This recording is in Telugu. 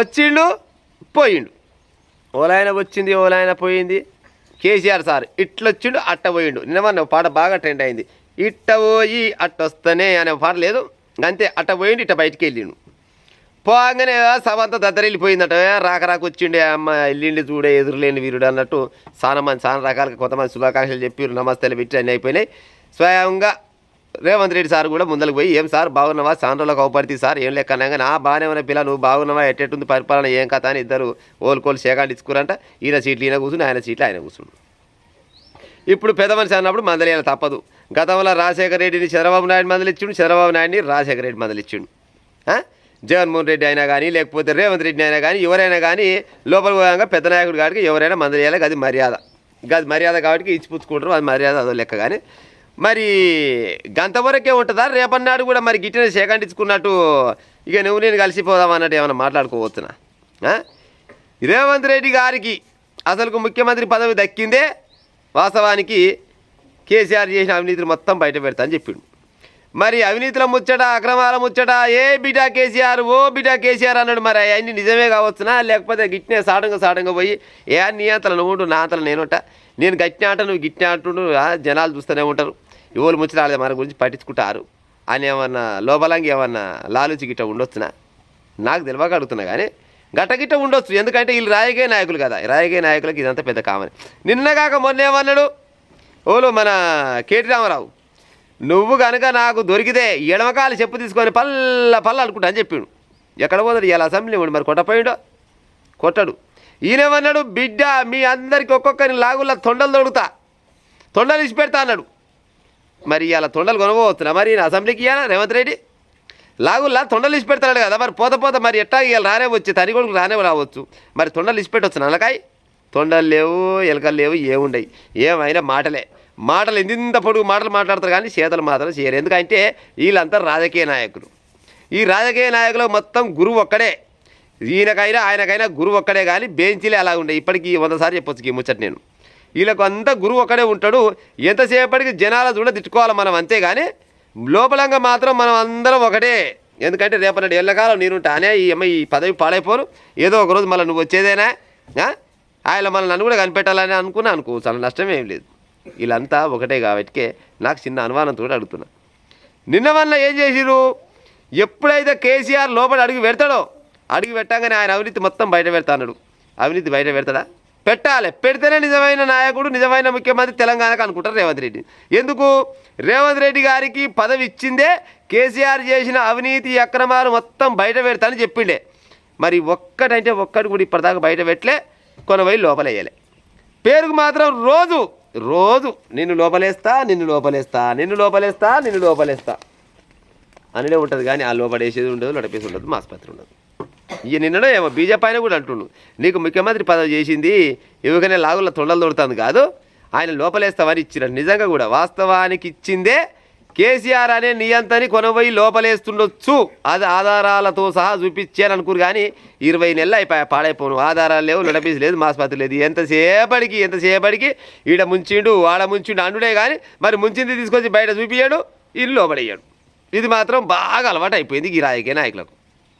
వచ్చిండు పోయిండు, ఓలాయన వచ్చింది ఓలాయన పోయింది. కేసీఆర్ సార్ ఇట్లొచ్చిండు అట్ట పోయిండు. నిన్న పాట బాగా ట్రెండ్ అయింది, ఇట్ట పోయి అట్టొస్తనే అనే పాట లేదు అంతే. అట్ట పోయిండు ఇట్ట బయటికి వెళ్ళిండు. పోగానే సభంతా దద్దరిల్లిపోయిందట. రాక వచ్చిండే అమ్మ ఎల్లిండి చూడే ఎదురులేని వీరుడు అన్నట్టు చాలా రకాలుగా కొంతమంది శుభాకాంక్షలు చెప్పి నమస్తేలు పెట్టి అన్నీ అయిపోయినాయి. స్వయంగా రేవంత్ రెడ్డి సార్ కూడా ముందరికి పోయి ఏం సార్ బాగున్నావా, సాండ్రోలకు అవపడితే సార్ ఏం లెక్క అనగానే బాగానే ఉన్న పిల్ల నువ్వు బాగున్నావా, ఎట్టెట్టుంది పరిపాలన ఏం కథ అని ఇద్దరు ఓలుకోలు సేకాండి ఇచ్చుకురంట. ఈయన సీట్లు ఈయన కూర్చుని ఆయన సీట్లు ఆయన కూర్చుండు. ఇప్పుడు పెద్ద మనిషి అన్నప్పుడు మందలియాలి తప్పదు. గతంలో రాజశేఖర రెడ్డిని చంద్రబాబు నాయుడు మందలిచ్చిండు, చంద్రబాబు నాయుడిని రాజశేఖర రెడ్డి మందలిచ్చిండు. జగన్మోహన్ రెడ్డి అయినా కానీ లేకపోతే రేవంత్ రెడ్డి అయినా కానీ ఎవరైనా కానీ లోపల పోయాక పెద్ద నాయకుడు కాబట్టి ఎవరైనా మందలియాలి. అది మర్యాద కాబట్టి ఇచ్చిపుచ్చుకుంటారు, అది మర్యాద అదో లెక్క. కానీ మరి గంతవరకే ఉంటుందా రేపన్నాడు కూడా మరి గిట్టిన సేకండించుకున్నట్టు ఇక నువ్వు నేను కలిసిపోదాం అన్నట్టు ఏమైనా మాట్లాడుకోవచ్చునా? రేవంత్ రెడ్డి గారికి అసలు ముఖ్యమంత్రి పదవి దక్కిందే వాస్తవానికి కేసీఆర్ చేసిన అవినీతిని మొత్తం బయట పెడతా అని చెప్పిండు. మరి అవినీతుల ముచ్చట అక్రమాల ముచ్చట ఏ బిడ్డా కేసీఆర్ ఓ బిడ్డా కేసీఆర్ అన్నాడు. మరి అవన్నీ నిజమే కావచ్చునా లేకపోతే గిట్నే సాడంగా పోయి నీ అంతలో నువ్వు నా అంతలో నేనుంటా, నేను గట్టిన ఆట నువ్వు గిట్టిన అంటుండు జనాలు చూస్తూనే ఉంటారు, ఎవరు ముచ్చట మన గురించి పట్టించుకుంటారు అని ఏమన్నా లోపలంగా ఏమన్నా లాలుచి గిట్ట ఉండొచ్చునా? నాకు తెలియక అడుగుతున్నా. కానీ గట్టగిట్ట ఉండొచ్చు, ఎందుకంటే వీళ్ళు రాజకీయ నాయకులు కదా. రాజకీయ నాయకులకు ఇదంతా పెద్ద కామని. నిన్నగాక మొన్న ఏమన్నాడు మన కేటీ రామారావు, నువ్వు కనుక నాకు దొరికితే ఎడమకాలు చెప్పు తీసుకొని పల్ల అనుకుంటా అని చెప్పిండు. ఎక్కడ పోతాడు ఇలా అసెంబ్లీ ఉండి మరి కొట్టడు. ఈయనేమన్నాడు, బిడ్డ మీ అందరికి ఒక్కొక్కరిని లాగుల్లా తొండలు తొడుగుతా, తొండలు ఇచ్చి పెడతా అన్నాడు. మరి ఇలా తొండలు కొనుక్కోవచ్చునా మరి అసెంబ్లీకి ఇవ్వాలా రేవంత్ రెడ్డి? లాగుల్లా తొండలు ఇచ్చి పెడతాడు కదా. మరి పోత మరి ఎట్టా ఇవాళ రానే వచ్చి తని కొడుకు రానే రావచ్చు. మరి తొండలు ఇచ్చి పెట్టవచ్చు నల్లకాయ? తొండలు లేవు, ఎలకలు లేవు, ఏముండయి. ఏమైనా మాటలు ఇంత పొడుగు మాటలు మాట్లాడతారు కానీ చేతలు మాత్రం చేయరు. ఎందుకంటే వీళ్ళంతా రాజకీయ నాయకులు. ఈ రాజకీయ నాయకులు మొత్తం గురువు ఒక్కడే, ఆయనకైనా గురువు ఒక్కడే. కానీ బెంచీలే అలా ఉండే. ఇప్పటికీ 100 సార్లు చెప్పొచ్చు ఈ ముచ్చట నేను. వీళ్ళకు అంతా గురువు ఒక్కడే ఉంటాడు. ఎంతసేపటికి జనాల చూడ తిట్టుకోవాలి మనం, అంతేగాని లోపలంగా మాత్రం మనం అందరం ఒకటే. ఎందుకంటే రేపటి ఎల్లకాలం నేనుంటానే ఈ పదవి పాడైపోను, ఏదో ఒకరోజు మళ్ళీ నువ్వు వచ్చేదేనా ఆయన మళ్ళీ నన్ను కూడా కనిపెట్టాలని అనుకో, చాలా నష్టం ఏం లేదు. వీళ్ళంతా ఒకటే కాబట్టికే నాకు చిన్న అనుమానంతో అడుగుతున్నా. నిన్న వల్ల ఏం చేసిరు, ఎప్పుడైతే కేసీఆర్ లోపల అడుగు పెట్టగానే ఆయన అవినీతి మొత్తం బయట పెడతా అన్నాడు. అవినీతి బయట పెడతాడా? పెట్టాలి. పెడితేనే నిజమైన నాయకుడు, నిజమైన ముఖ్యమంత్రి తెలంగాణకు అనుకుంటారు రేవంత్ రెడ్డి. ఎందుకు? రేవంత్ రెడ్డి గారికి పదవి ఇచ్చిందే కేసీఆర్ చేసిన అవినీతి అక్రమాలు మొత్తం బయట పెడతానని చెప్పిండే. మరి ఒక్కటి కూడా ఇప్పటిదాకా బయట పెట్టలే, కొనవై లోపలేయలే. పేరుకు మాత్రం రోజు నిన్ను లోపలేస్తా అనినే ఉంటుంది. కానీ ఆ లోపడేసేది ఉండదు, లోపేసి ఉండదు, మాస్పత్రి ఉండదు. ఇక నిన్నడో ఏమో బీజేపీ ఆయన కూడా అంటుండు, నీకు ముఖ్యమంత్రి పదవి చేసింది ఎవరికైనా లాగుల్లో తొండలు దొరుకుతుంది కాదు, ఆయన లోపలేస్తామని ఇచ్చినట్టు. నిజంగా కూడా వాస్తవానికి ఇచ్చిందే కేసీఆర్ అనే నియంతని కొనబోయి లోపలేస్తుండొచ్చు. అది ఆధారాలతో సహా చూపించాను అనుకురు. కానీ 20 నెలలు అయిపోయా పాడైపోను. ఆధారాలు లేవు, నడపీసి లేదు, మాస్పత్రి లేదు. ఎంతసేపటికి ఈడ ముంచిండు ఆడ ముంచిండు అండుడే. కానీ మరి ముంచింది తీసుకొచ్చి బయట చూపించాడు, ఇల్లు లోపడయ్యాడు. ఇది మాత్రం బాగా అలవాటు అయిపోయింది ఈ రాజకీయ నాయకులకు.